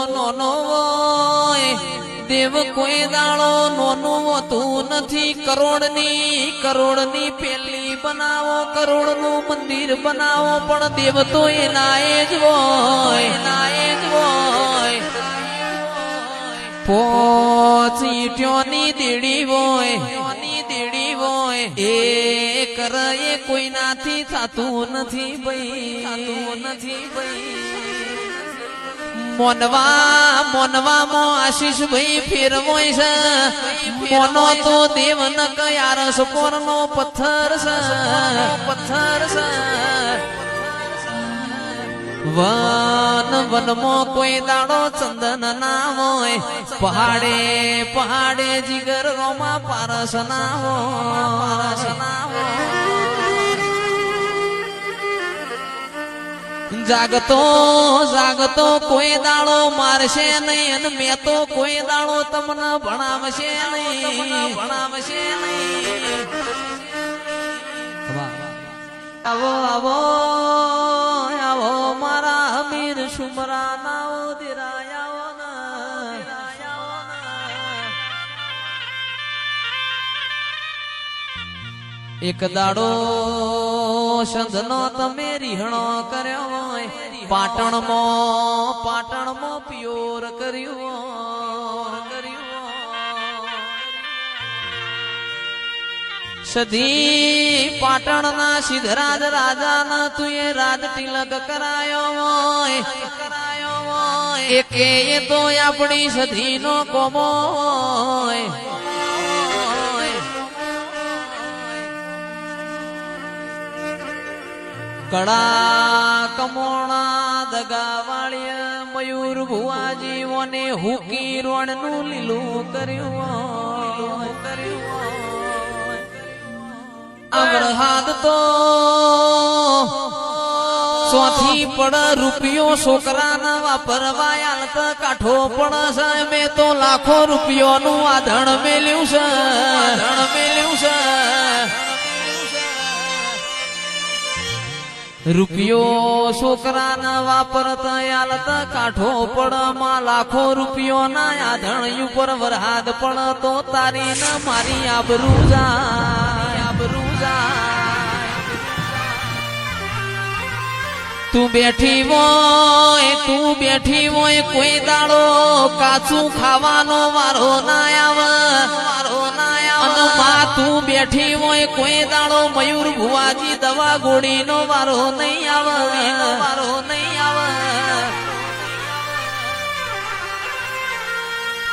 નોનો હોય દેવ કોઈ દાડો નોનું હોતું નથી કરોડની પેલી બનાવો કરોડનું મંદિર બનાવો પણ દેવ તો એનાએ જ હોય પોચ ઈંટ્યોની દેડી હોય એ કરે કોઈનાથી થતું નથી ભાઈ મોનવામાં આશીષ ભાઈ ફેરવોય છે મોનો તો દેવ ન કયારસ પોરનો પથ્થર છે વનમાં કોઈ દાડો ચંદન ના હોય પહાડે જીગર રોમા પારસ ના હોય જાગતો કોઈ દાડો મારશે નહીં અને મેં તો કોઈ દાડો તમને ભણાવશે નહીં આવો મારા અમીર શુમરા નાઓ એક દાડો સંધનો તમે રીહણો કર્યો હોય પાટણમાં પ્યોર કર્યું સધી પાટણના સિદ્ધરાજ રાજાના તુએ રાજ તિલક કરાયો હોય એકે તો આપણી સધીનો કોમો હોય કડા કમોણા દગાવાળીય મયુર ભુવાજીઓને હુકી રોણનું લીલું કર્યું અમરહાદ તો સોથી પડ રૂપિયો છોકરાના વાપરવાયાલ તો કાઠો પડ છે મેં તો લાખો રૂપિયોનું આધણ મેલ્યું છે રૂપિયો છોકરાના વાપરતા યાલતા કાઠો પડમાં લાખો રૂપિયો ના આધણ ઉપર વરહાદ પણ તો તારી ન મારી આબરૂ જાય તું બેઠી હોય કોઈ દાડો કાચું ખાવાનો વારો ના આવે તું બેઠી હોય કોઈ દાડો મયુર ભુવાજી દવા ગોળીનો વારો નહીં આવે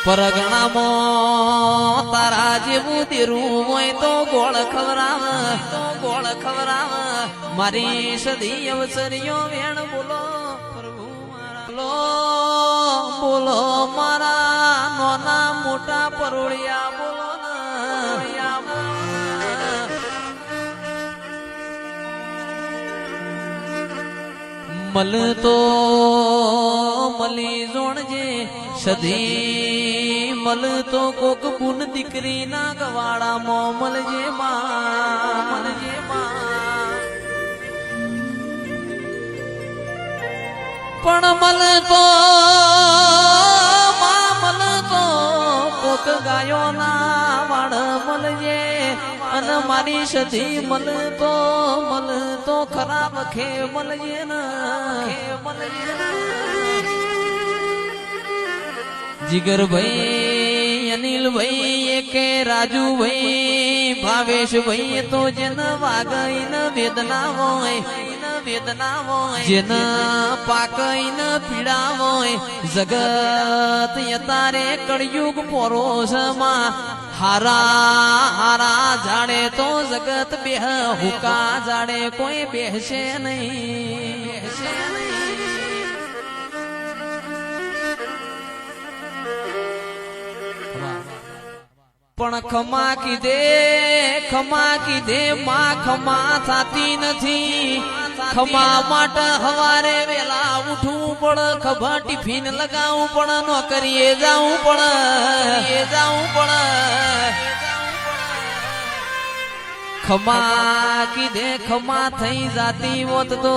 પરગણામાં તારા જેવું દેરું હોય તો ગોળ ખવરાવ મારી સદી અવસરીઓ વેણ બોલો પ્રભુ બોલો મારા નોના મોટા પરોળિયા બોલો મળતો મળી જોણજે સધી મળતો કોક પુન દીકરી ના ગવાડામાં મળજે માં પણ મળતો કોક ગાયો ના વાડ મળજે અને મારી સધી મળતો ખરાબ ખે મળજે જીગર ભાઈ અનિલ ભાઈ એકે રાજુ ભાઈ ભાવેશ ભાઈ તો જેન વાગઈ ન વેદના હોય જેન પાકઈ ન પીડા હોય જગત યતારે કળયુગ પોરોસમાં હારા જાડે તો જગત બેહ હુકા જાડે કોઈ બેહશે નહીં પણ ખમા કીધે માં ખમા થતી નથી ખમા માટે હવારે વેલા ઉઠવું પડે ખભા ટિફિન લગાવવું પડે નોકરીએ જાવું પડે ખમા કીધે ખમા થઈ જાતી હોત તો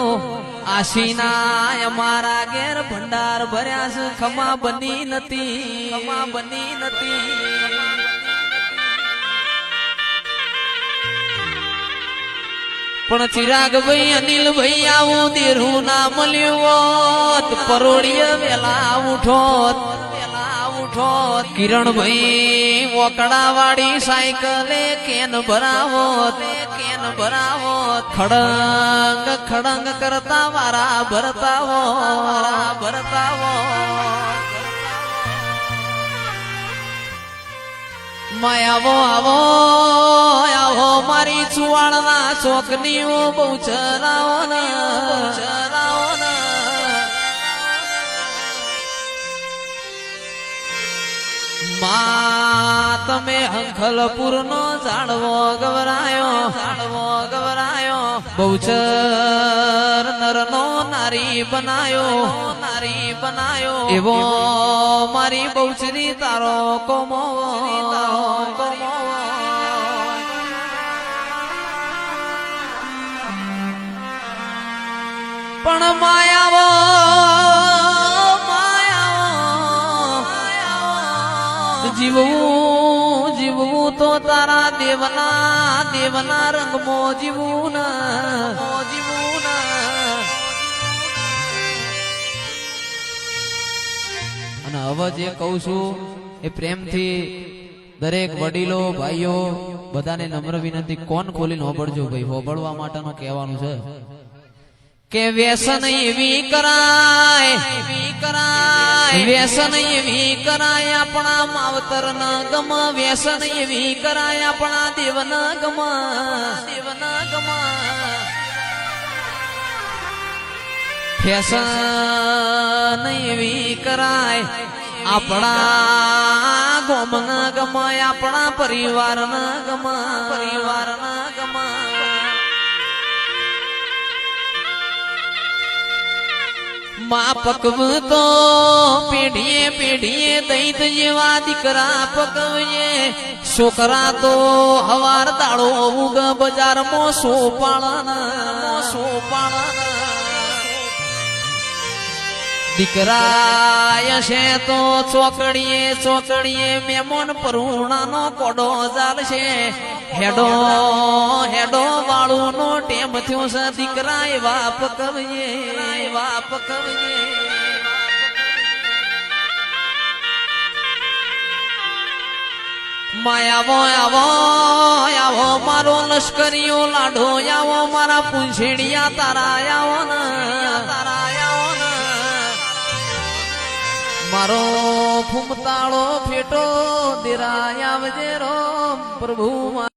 આશીના અમારા ઘેર ભંડાર ભર્યા છે ખમા બની નથી ખમા બની નથી પણ ચિરાગભાઈ અનિલભાઈ આવું દેરું ના મળ્યું હોત પરોળીએ વેલા ઉઠોત કિરણભાઈ વકડા વાળી સાયકલે કેન ભરાવોત ખડંગ ખડંગ કરતા વારા ભરતાવો માયાવો આવો આવો મારી ચુવાડના ચોકનીઓ બહુ ચરાવો ને માં તમે અંખલપુર નો જાણવો ગવરાયો બહુચર નર નો નારી બનાયો એવો મારી બહુચરી તારો કોમો પણ માયાવો જીવવું તો તારા દેવના રંગમાં જીવવું અને હવે જે કહું છું એ પ્રેમથી દરેક વડીલો ભાઈઓ બધાને નમ્ર વિનંતી કોણ ખોલીને હોબળજો ભાઈ હોબળવા માટેનું કહેવાનું છે કે વ્યસન એવી કરાય વ્યસન એવી કરાય આપણા માવતર ના ગમ વ્યસન એવી કરાય આપણા દેવ ના ગમ ફેશન એવી કરાય આપણા ગોમ ના ગમ આપણા પરિવાર ના ગમ માં પકવ તો પેઢીએ દૈત જેવા દીકરા પકવીએ છોકરા તો હવાર દાડો ઉગ બજારમાં સોપાળા દીકરા છે તો ચોકડીએ મેમોન પરુણાનો કોડો ચાલશે હેડો વાળું નો ટેમ થયો છે દીકરા એવા પકવીએ માયાવો આવો મારો લશ્કરીઓ લાડો આવો મારા પૂંછેડિયા તારા આવો ને મારો ફૂમતાળો ફેટો દેરાય આવજે રો પ્રભુ